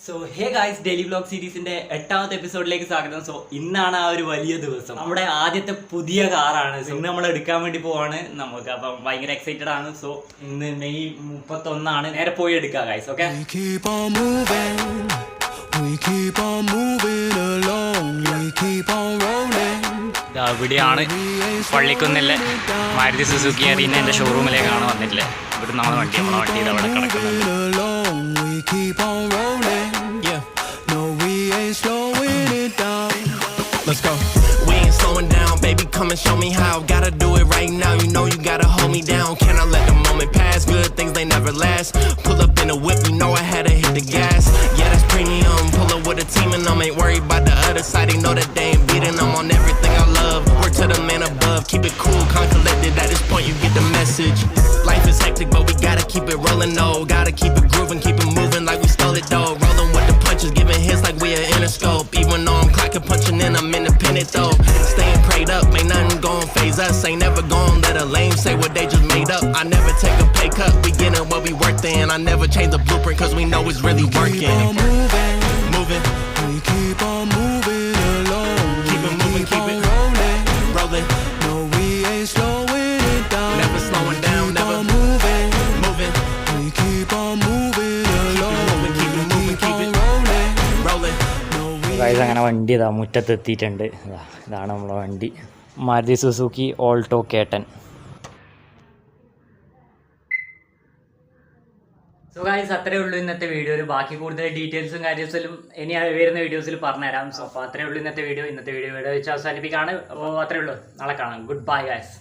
So hey guys, daily vlog സീരീസിന്റെ 8ാമത്തെ എപ്പിസോഡിലേക്ക് സ്വാഗതം. സോ ഇന്നാണ് ആ ഒരു വലിയ ദിവസം. നമ്മുടെ ആദ്യത്തെ പുതിയ കാറാണ്. ഇന്ന് നമ്മൾ എടുക്കാൻ വേണ്ടി പോവാണ്. നമുക്ക് അപ്പം ഭയങ്കര എക്സൈറ്റഡ് ആണ്. സോ ഇന്ന് മെയ് 31 നേരെ പോയി എടുക്കാം ഗായ്സ്. ഓക്കെ, ഇവിടെയാണ് പള്ളിക്കുന്നിലെ മാരുതി സുസുക്കി അറീനന്റെ ഷോറൂമിലേക്കാണ് വന്നിട്ടില്ലേ. ഇവിടെ നമ്മളെ വണ്ടി ഇത് അവിടെ കിടക്കുന്നുണ്ട്. Let's go. We ain't slowing down, baby. Come and show me how. Gotta do it right now. You know you gotta hold me down. Can I let the moment pass? Good things they never last. Pull up in a whip, you know I had to hit the gas. Yeah, that's premium. Pull up with a team and I ain't worried about the other side. They know that they ain't beating. I'm on everything I love. Word to the man above. Keep it cool, calm, collected. At this point, you get the message. Life is hectic, but we gotta keep it rolling. No, gotta keep it grooving, keep it moving like we stole it though. Rolling with the punches, giving hits like we are Interscope. Even though I'm clocking, punching in, I'm independent though. Staying prayed up, ain't nothing gon' phase us. Ain't never gon' let a lame say what they just made up. I never take a pay cut, we getting what we worth in. I never change the blueprint cause we know it's really working. Keep on moving, we keep on moving along. Keep it moving, keep it rolling. No, we ain't slowing it down. Never slowing down, never moving. We keep on moving along. Keep it moving, keep it rolling. Guys, അങ്ങനെ വണ്ടി ഇതാ മുറ്റത്തെത്തിയിട്ടുണ്ട്. ഇതാണ് നമ്മളെ വണ്ടി, Maruti Suzuki Alto കേട്ടൻ. So guys, അത്രേ ഉള്ളൂ ഇന്നത്തെ വീഡിയോയിൽ. ബാക്കി കൂടുതൽ ഡീറ്റെയിൽസും കാര്യങ്ങളും ഇനി വരുന്ന വീഡിയോസിൽ പറഞ്ഞുതരാം. സോ അപ്പോൾ അത്രേ ഉള്ളൂ ഇന്നത്തെ വീഡിയോ. ഇവിടെ വെച്ച് അവസാനിപ്പിക്കുകയാണ്. അപ്പോൾ അത്രേ ഉള്ളൂ. നാളെ കാണാം. Good bye guys.